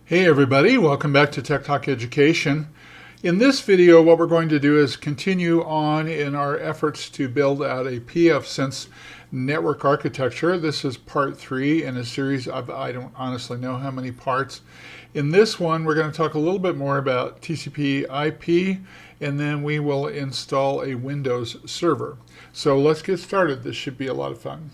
Hey everybody, welcome back to Tech Talk Education. In this video, what we're going to do is continue on in our efforts to build out a pfSense network architecture. This is part 3 in a series of, I don't honestly know how many parts. In this one, we're going to talk a little bit more about TCP IP, and then we will install a Windows server. So let's get started. This should be a lot of fun.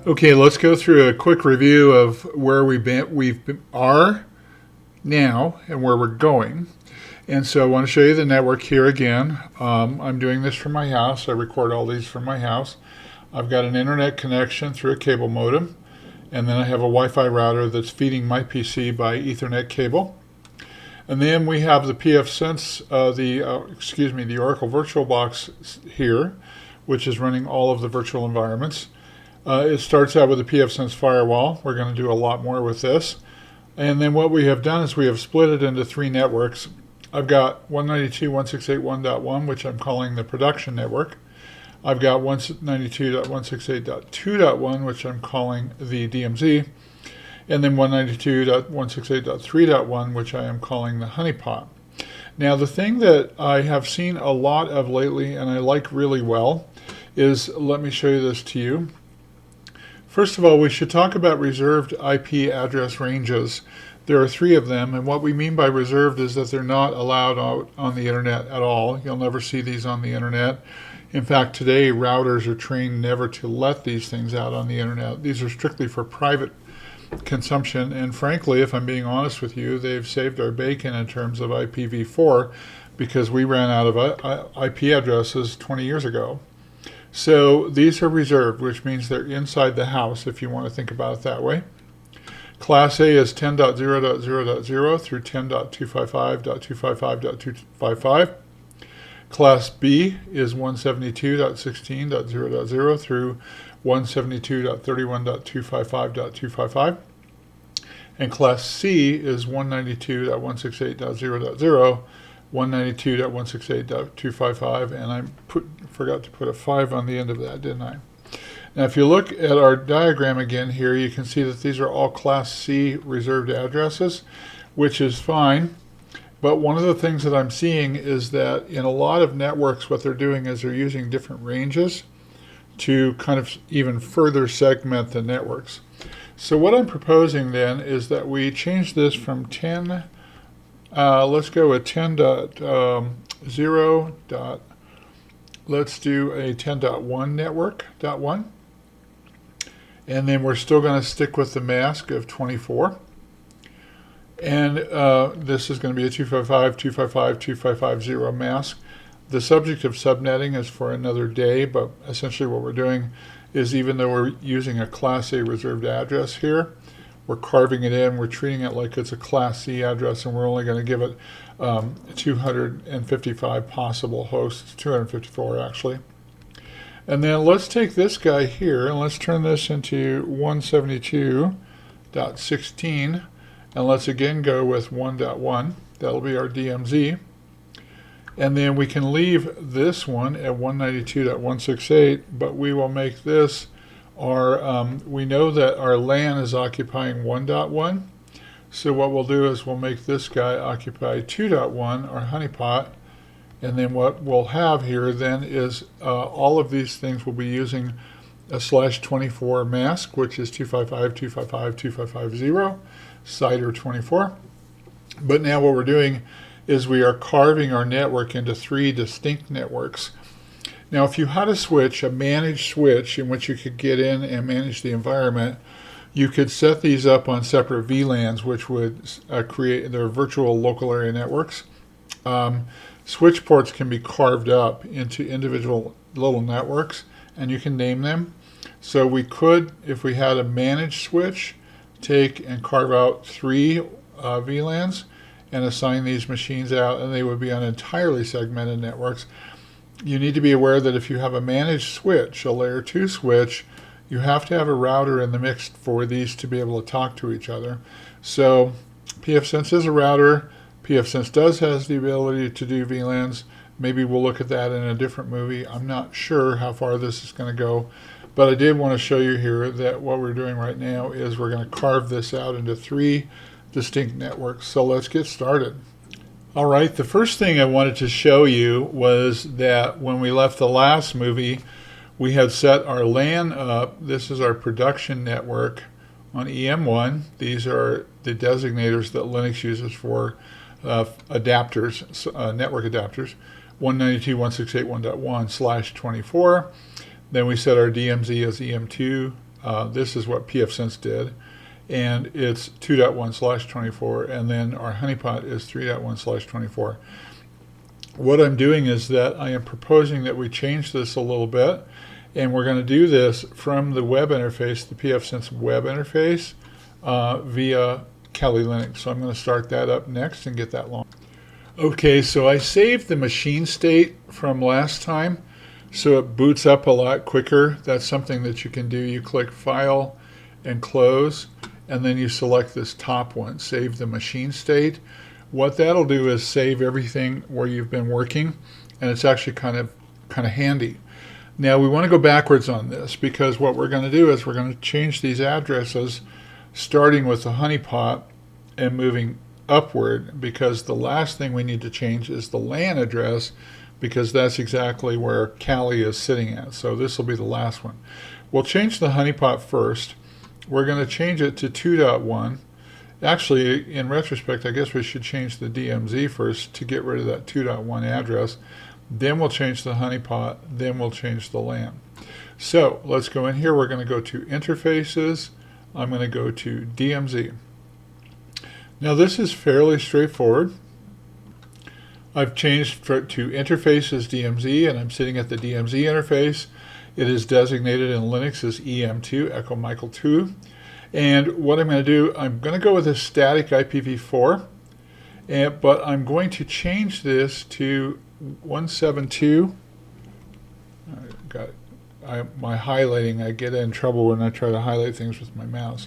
Okay, let's go through a quick review of where we are now and where we're going. And so I want to show you the network here again. I'm doing this from my house. I record all these from my house. I've got an internet connection through a cable modem, and then I have a Wi-Fi router that's feeding my PC by Ethernet cable. And then we have the pfSense, the Oracle VirtualBox here, which is running all of the virtual environments. It starts out with a pfSense firewall. We're going to do a lot more with this. And then what we have done is we have split it into 3 networks. I've got 192.168.1.1, which I'm calling the production network. I've got 192.168.2.1, which I'm calling the DMZ. And then 192.168.3.1, which I am calling the honeypot. Now, the thing that I have seen a lot of lately, and I like really well, is, let me show you this to you. First of all, we should talk about reserved IP address ranges. There are 3 of them, and what we mean by reserved is that they're not allowed out on the internet at all. You'll never see these on the internet. In fact, today routers are trained never to let these things out on the internet. These are strictly for private consumption, and frankly, if I'm being honest with you, they've saved our bacon in terms of IPv4 because we ran out of IP addresses 20 years ago. So these are reserved, which means they're inside the house, if you want to think about it that way. Class A is 10.0.0.0 through 10.255.255.255. Class B is 172.16.0.0 through 172.31.255.255. And Class C is 192.168.0.0, 192.168.255, and I forgot to put a 5 on the end of that, didn't I? Now, if you look at our diagram again here, you can see that these are all Class C reserved addresses, which is fine. But one of the things that I'm seeing is that in a lot of networks, what they're doing is they're using different ranges to kind of even further segment the networks. So what I'm proposing then is that we change this from 10. Let's go with 10.0. Let's do a 10.1 network, .1. And then we're still going to stick with the mask of 24. And this is going to be a 255.255.255.0 mask. The subject of subnetting is for another day, but essentially what we're doing is, even though we're using a Class A reserved address here, we're carving it in, we're treating it like it's a Class C address, and we're only going to give it 255 possible hosts, 254 actually. And then let's take this guy here and let's turn this into 172.16, and let's again go with 1.1. That'll be our DMZ. And then we can leave this one at 192.168, but we will make this our, we know that our LAN is occupying 1.1. So what we'll do is we'll make this guy occupy 2.1, our honeypot. And then what we'll have here then is all of these things will be using a /24 mask, which is 255.255.255.0, CIDR 24. But now what we're doing is we are carving our network into 3 distinct networks. Now, if you had a switch, a managed switch, in which you could get in and manage the environment, you could set these up on separate VLANs, which would create their virtual local area networks. Switch ports can be carved up into individual little networks, and you can name them. So we could, if we had a managed switch, take and carve out 3 VLANs and assign these machines out, and they would be on entirely segmented networks. You need to be aware that if you have a managed switch, a layer 2 switch, you have to have a router in the mix for these to be able to talk to each other. So pfSense is a router. pfSense has the ability to do VLANs. Maybe we'll look at that in a different movie. I'm not sure how far this is going to go, but I did want to show you here that what we're doing right now is we're going to carve this out into 3 distinct networks. So let's get started. All right, the first thing I wanted to show you was that when we left the last movie, we had set our LAN up. This is our production network on EM1. These are the designators that Linux uses for adapters, network adapters, 192.168.1.1/24. Then we set our DMZ as EM2. This is what pfSense did. And it's 2.1/24, and then our honeypot is 3.1/24. What I'm doing is that I am proposing that we change this a little bit, and we're going to do this from the web interface, the pfSense web interface, via Kali Linux. So I'm going to start that up next and get that launched. Okay, so I saved the machine state from last time, so it boots up a lot quicker. That's something that you can do. You click File and Close, and then you select this top one, Save the Machine State. What that'll do is save everything where you've been working, and it's actually kind of handy. Now we want to go backwards on this, because what we're going to do is we're going to change these addresses starting with the honeypot and moving upward, because the last thing we need to change is the LAN address, because that's exactly where Kali is sitting at. So this will be the last one. We'll change the honeypot first. We're going to change it to 2.1. Actually, in retrospect, I guess we should change the DMZ first to get rid of that 2.1 address. Then we'll change the honeypot. Then we'll change the LAN. So let's go in here. We're going to go to Interfaces. I'm going to go to DMZ. Now this is fairly straightforward. I've changed to Interfaces DMZ, and I'm sitting at the DMZ interface. It is designated in Linux as EM2, Echo Michael 2. And what I'm going to do, I'm going to go with a static IPv4, but I'm going to change this to 172. My highlighting, I get in trouble when I try to highlight things with my mouse.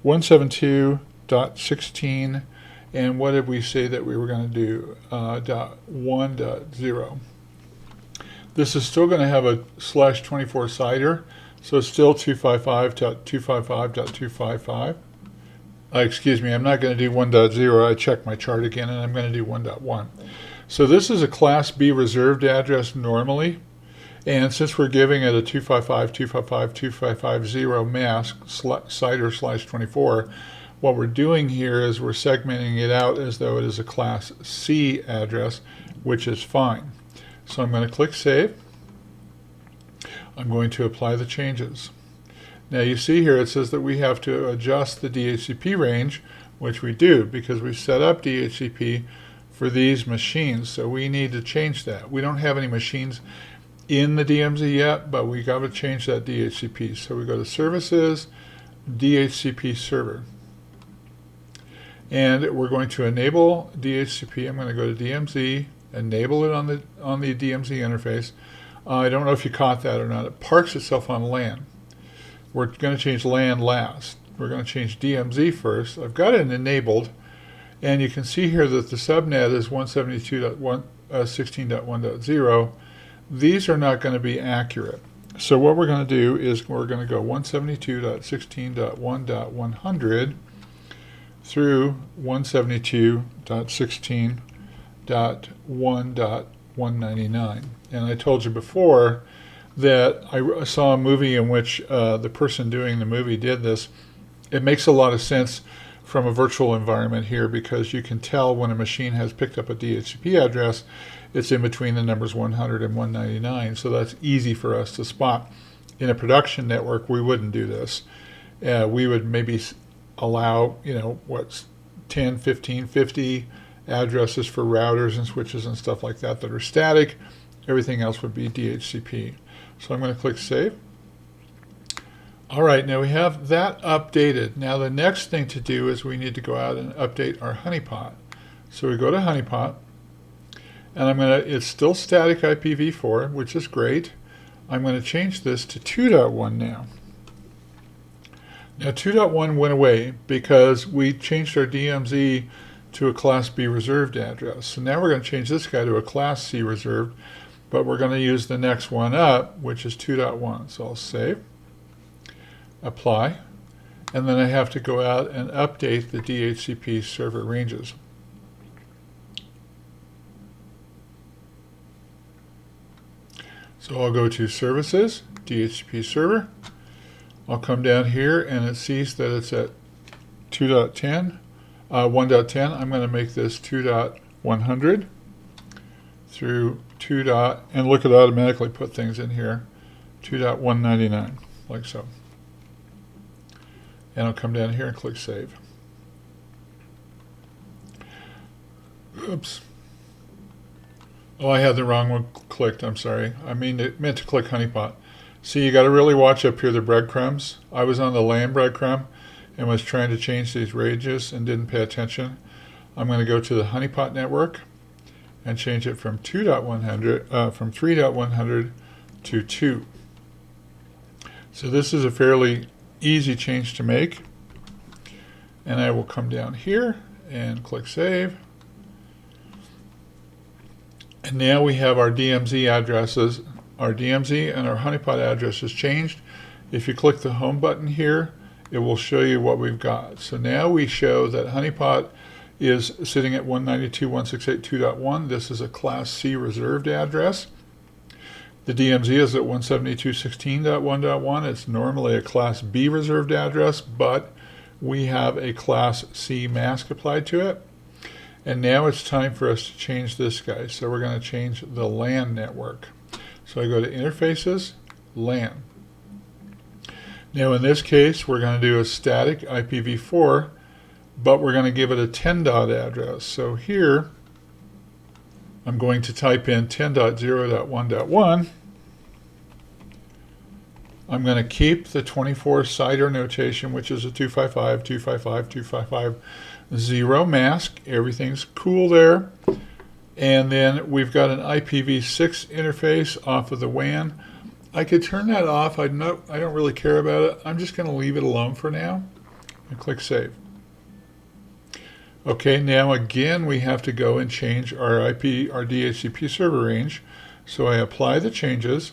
172.16, and what did we say that we were going to do? .1.0. This is still going to have a /24 CIDR, so it's still 255.255.255. Excuse me, I'm not going to do 1.0. I checked my chart again, and I'm going to do 1.1. So this is a Class B reserved address normally, and since we're giving it a 255.255.255.0 mask CIDR /24, what we're doing here is we're segmenting it out as though it is a Class C address, which is fine. So I'm going to click Save. I'm going to apply the changes. Now you see here it says that we have to adjust the DHCP range, which we do because we set up DHCP for these machines. So we need to change that. We don't have any machines in the DMZ yet, but we got to change that DHCP. So we go to Services, DHCP Server. And we're going to enable DHCP. I'm going to go to DMZ, enable it on the DMZ interface. I don't know if you caught that or not. It parks itself on LAN. We're going to change LAN last. We're going to change DMZ first. I've got it enabled, and you can see here that the subnet is 172.16.1.0. These are not going to be accurate. So what we're going to do is we're going to go 172.16.1.100 through 172.16.1.199. And I told you before that I saw a movie in which the person doing the movie did this. It makes a lot of sense from a virtual environment here, because you can tell when a machine has picked up a DHCP address, it's in between the numbers 100 and 199. So that's easy for us to spot. In a production network, we wouldn't do this. We would maybe allow, 10, 15, 50 addresses for routers and switches and stuff like that are static. Everything else would be DHCP. So I'm going to click Save. All right, now we have that updated. Now the next thing to do is we need to go out and update our honeypot. So we go to honeypot, and it's still static IPv4, which is great. I'm going to change this to 2.1 now. Now 2.1 went away because we changed our DMZ to a Class B reserved address. So now we're going to change this guy to a Class C reserved, but we're going to use the next one up, which is 2.1. So I'll save, apply, and then I have to go out and update the DHCP server ranges. So I'll go to Services, DHCP Server. I'll come down here and it sees that it's at 2.10, 1.10. I'm going to make this 2.100 through 2. And look, it automatically put things in here, 2.199, like so. And I'll come down here and click Save. Oops. Oh, I had the wrong one clicked. I'm sorry. I meant to click Honeypot. See, you got to really watch up here the breadcrumbs. I was on the LAN breadcrumb and was trying to change these ranges and didn't pay attention. I'm going to go to the Honeypot network and change it from 2.100, from 3.100 to 2. So this is a fairly easy change to make. And I will come down here and click Save. And now we have our DMZ addresses, our DMZ and our Honeypot addresses changed. If you click the Home button here, it will show you what we've got. So now we show that Honeypot is sitting at 192.168.2.1. This is a Class C reserved address. The DMZ is at 172.16.1.1. It's normally a Class B reserved address, but we have a Class C mask applied to it. And now it's time for us to change this guy. So we're going to change the LAN network. So I go to Interfaces, LAN. Now in this case, we're going to do a static IPv4, but we're going to give it a 10 dot address. So here, I'm going to type in 10.0.1.1. I'm going to keep the 24 CIDR notation, which is a 255, 255, 255, 0 mask. Everything's cool there. And then we've got an IPv6 interface off of the WAN. I could turn that off. I don't really care about it. I'm just going to leave it alone for now and click Save. Okay, now again we have to go and change our our DHCP server range. So I apply the changes.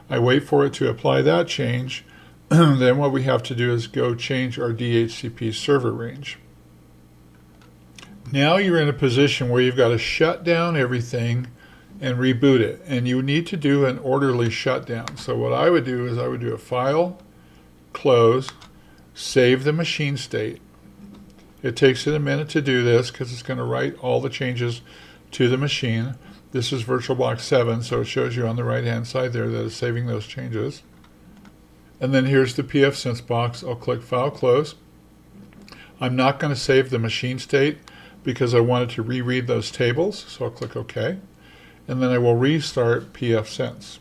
I wait for it to apply that change. Then what we have to do is go change our DHCP server range. Now you're in a position where you've got to shut down everything and reboot it. And you need to do an orderly shutdown. So what I would do is I would do a File, Close, Save the machine state. It takes it a minute to do this because it's going to write all the changes to the machine. This is VirtualBox 7, so it shows you on the right-hand side there that it's saving those changes. And then here's the pfSense box. I'll click File, Close. I'm not going to save the machine state because I wanted to reread those tables, so I'll click OK. And then I will restart pfSense.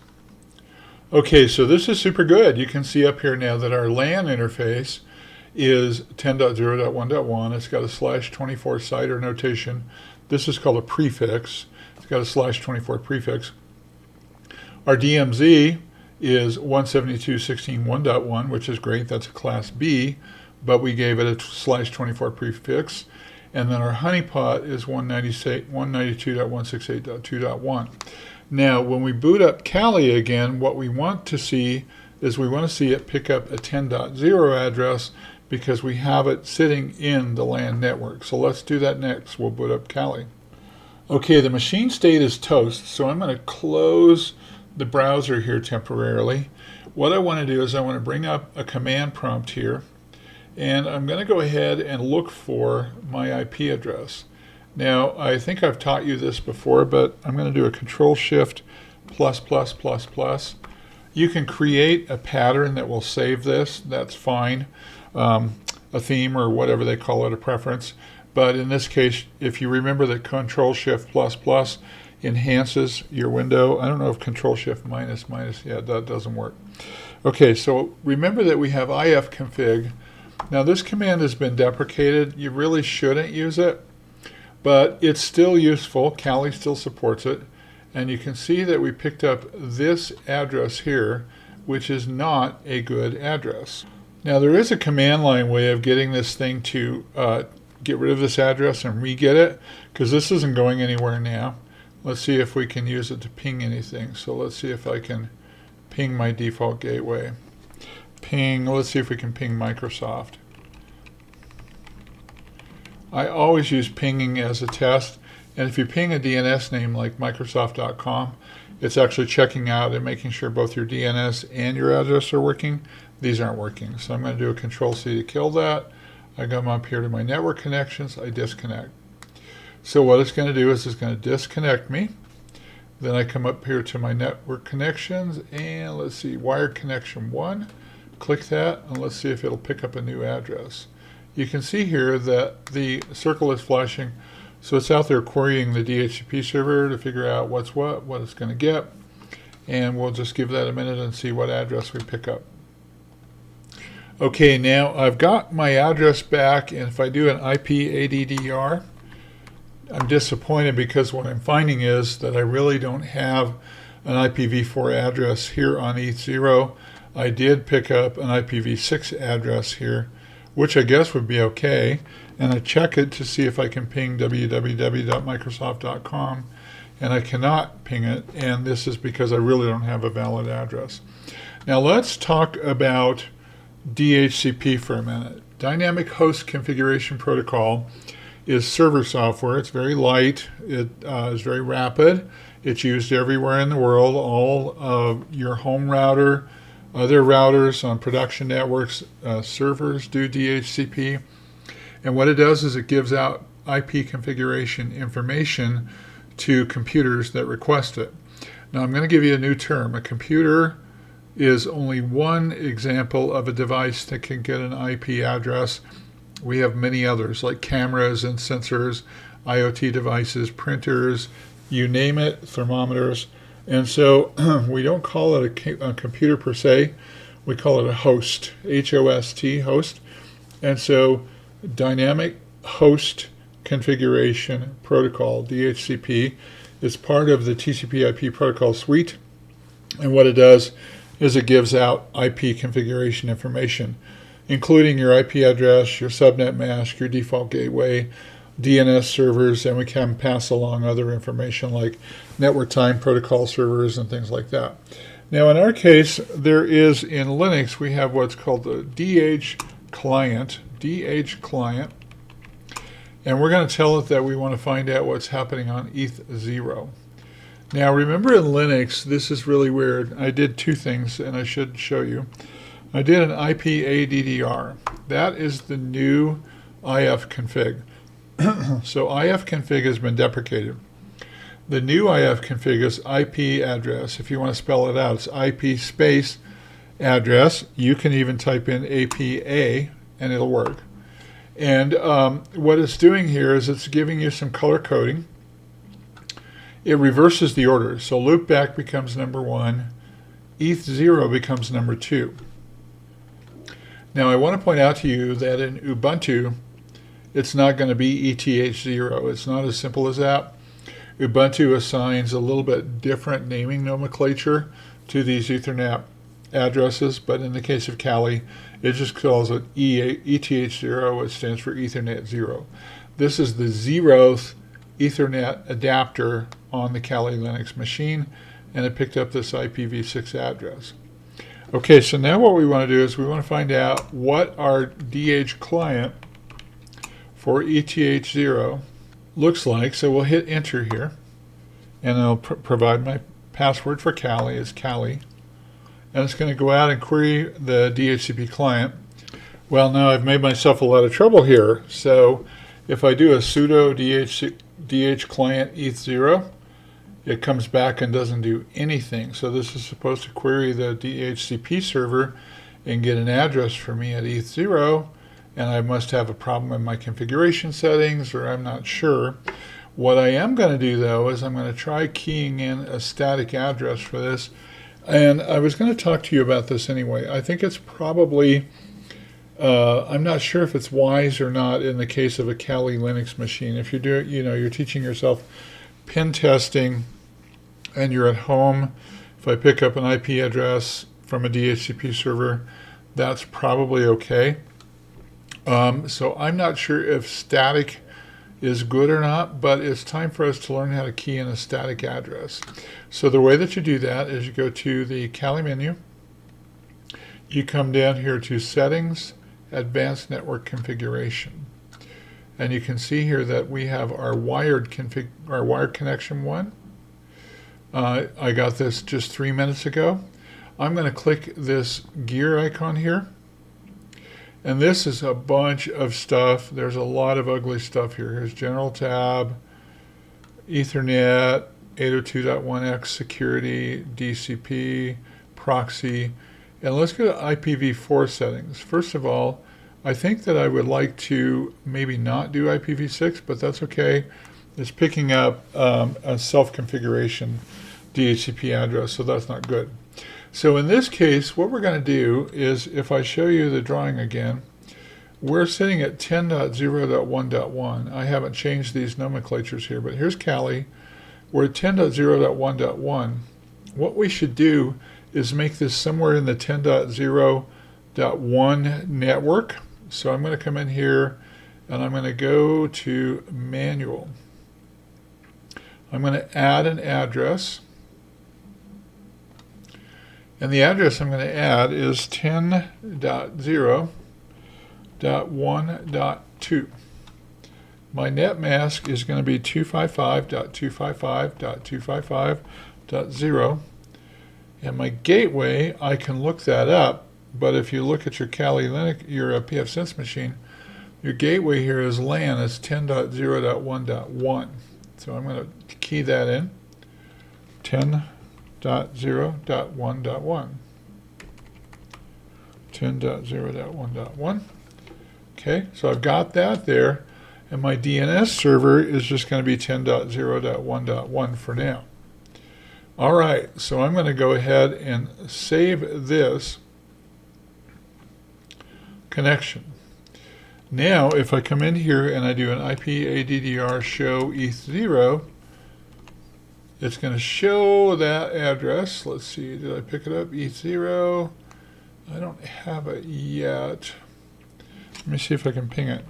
Okay, so this is super good. You can see up here now that our LAN interface is 10.0.1.1. It's got a /24 CIDR notation. This is called a prefix. It's got a /24 prefix. Our DMZ is 172.16.1.1, which is great. That's a Class B, but we gave it a /24 prefix. And then our honeypot is 192.168.2.1. Now, when we boot up Kali again, what we want to see is we want to see it pick up a 10.0 address because we have it sitting in the LAN network. So let's do that next. We'll boot up Kali. Okay, the machine state is toast, so I'm going to close the browser here temporarily. What I want to do is I want to bring up a command prompt here, and I'm going to go ahead and look for my IP address. Now, I think I've taught you this before, but I'm going to do a Control-Shift++++. You can create a pattern that will save this. That's fine. A theme or whatever they call it, a preference. But in this case, if you remember that Control-Shift++ enhances your window. I don't know if Control-Shift-, yeah, that doesn't work. Okay, so remember that we have ifconfig. Now this command has been deprecated. You really shouldn't use it, but it's still useful. Kali still supports it. And you can see that we picked up this address here, which is not a good address. Now there is a command line way of getting this thing to get rid of this address and re-get it, because this isn't going anywhere now. Let's see if we can use it to ping anything. So let's see if I can ping my default gateway. Ping, let's see if we can ping Microsoft. I always use pinging as a test, and if you ping a DNS name like Microsoft.com, it's actually checking out and making sure both your DNS and your address are working. These aren't working, so I'm going to do a Control-C to kill that. I come up here to my network connections, I disconnect. So what it's going to do is it's going to disconnect me. Then I come up here to my network connections, and let's see, wired connection 1. Click that, and let's see if it'll pick up a new address. You can see here that the circle is flashing, so it's out there querying the DHCP server to figure out what's what it's going to get, and we'll just give that a minute and see what address we pick up. Okay, now I've got my address back, and if I do an IP-ADDR, I'm disappointed because what I'm finding is that I really don't have an IPv4 address here on ETH0. I did pick up an IPv6 address here, which I guess would be okay, and I check it to see if I can ping www.microsoft.com, and I cannot ping it, and this is because I really don't have a valid address. Now let's talk about DHCP for a minute. Dynamic Host Configuration Protocol is server software. It's very light. It is very rapid. It's used everywhere in the world. All of your home router, other routers on production networks, servers do DHCP. And what it does is it gives out IP configuration information to computers that request it. Now I'm going to give you a new term. A computer is only one example of a device that can get an IP address. We have many others like cameras and sensors, IoT devices, printers, you name it, thermometers. And so we don't call it a computer per se, we call it a host, H-O-S-T, host. And so Dynamic Host Configuration Protocol, DHCP, is part of the TCP/IP protocol suite. And what it does is it gives out IP configuration information, including your IP address, your subnet mask, your default gateway, DNS servers, and we can pass along other information like network time protocol servers and things like that. Now in our case, there is in Linux, we have what's called the DH client, and we're going to tell it that we want to find out what's happening on ETH0. Now remember in Linux, this is really weird. I did two things and I should show you. I did an IP-ADDR. That is the new ifconfig. So ifconfig has been deprecated. The new ifconfig is IP address. If you want to spell it out, it's IP space address. You can even type in APA and it'll work. And what it's doing here is it's giving you some color coding. It reverses the order. So loopback becomes number 1. ETH0 becomes number 2. Now I want to point out to you that in Ubuntu, it's not going to be ETH0. It's not as simple as that. Ubuntu assigns a little bit different naming nomenclature to these Ethernet addresses, but in the case of Kali, it just calls it ETH0, which stands for Ethernet 0. This is the 0th Ethernet adapter on the Kali Linux machine, and it picked up this IPv6 address. Okay, so now what we want to do is we want to find out what our DH client for ETH0 looks like. So we'll hit enter here, and I'll provide my password for Kali is Kali, and it's going to go out and query the DHCP client. Well, now I've made myself a lot of trouble here. So if I do a sudo DH client ETH0, it comes back and doesn't do anything. So this is supposed to query the DHCP server and get an address for me at ETH0, and I must have a problem in my configuration settings, or I'm not sure. What I am going to do though is I'm going to try keying in a static address for this, and I was going to talk to you about this anyway. I think it's probably I'm not sure if it's wise or not in the case of a Kali Linux machine. If you're doing, you're teaching yourself pen testing and you're at home, if I pick up an IP address from a DHCP server, that's probably okay. So I'm not sure if static is good or not, but it's time for us to learn how to key in a static address. So the way that you do that is you go to the Kali menu, you come down here to Settings, Advanced Network Configuration, and you can see here that we have our wired connection one. I got this just 3 minutes ago. I'm going to click this gear icon here. And this is a bunch of stuff. There's a lot of ugly stuff here. Here's General Tab, Ethernet, 802.1x security, DCP, proxy. And let's go to IPv4 settings. First of all, I think that I would like to maybe not do IPv6, but that's okay. It's picking up a self-configuration DHCP address, so that's not good. So in this case, what we're going to do is, if I show you the drawing again, we're sitting at 10.0.1.1. I haven't changed these nomenclatures here, but here's Kali. We're at 10.0.1.1. What we should do is make this somewhere in the 10.0.1 network. So I'm going to come in here and I'm going to go to Manual. I'm going to add an address. And the address I'm going to add is 10.0.1.2. My net mask is going to be 255.255.255.0. And my gateway, I can look that up, but if you look at your Kali Linux, your pfSense machine, your gateway here is LAN, it's 10.0.1.1. So I'm going to key that in, 10.0.1.1. 10.0.1.1. Okay, so I've got that there, and my DNS server is just going to be 10.0.1.1 for now. All right, so I'm going to go ahead and save this connection. Now, if I come in here and I do an IP-ADDR show ETH0, it's going to show that address. Let's see, did I pick it up? ETH0. I don't have it yet. Let me see if I can ping it.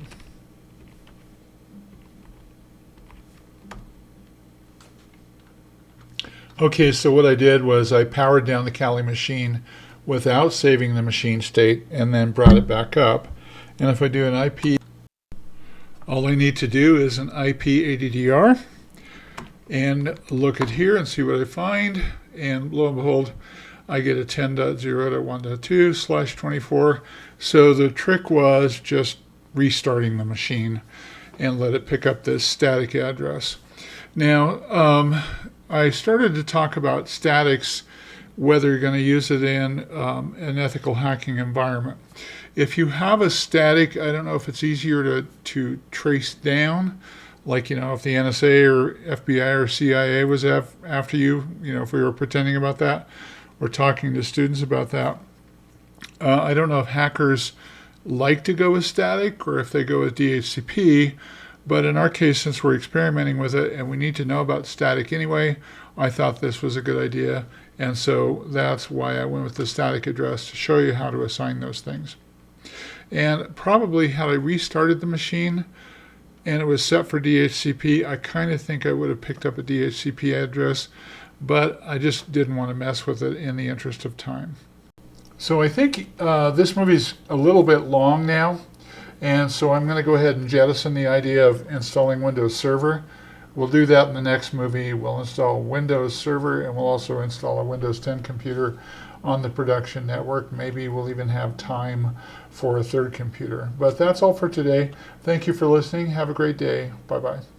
Okay, so what I did was I powered down the Kali machine without saving the machine state and then brought it back up. And if I do an IP, all I need to do is an IP-ADDR and look at here and see what I find. And lo and behold, I get a 10.0.1.2/24. So the trick was just restarting the machine and let it pick up this static address. Now, I started to talk about statics, whether you're going to use it in an ethical hacking environment. If you have a static, I don't know if it's easier to trace down, like, if the NSA or FBI or CIA was after you, if we were pretending about that or talking to students about that. I don't know if hackers like to go with static or if they go with DHCP. But in our case, since we're experimenting with it and we need to know about static anyway, I thought this was a good idea. And so that's why I went with the static address, to show you how to assign those things. And probably had I restarted the machine and it was set for DHCP, I kind of think I would have picked up a DHCP address, but I just didn't want to mess with it in the interest of time. So I think this movie's a little bit long now. And so I'm going to go ahead and jettison the idea of installing Windows Server. We'll do that in the next movie. We'll install Windows Server, and we'll also install a Windows 10 computer on the production network. Maybe we'll even have time for a third computer. But that's all for today. Thank you for listening. Have a great day. Bye-bye.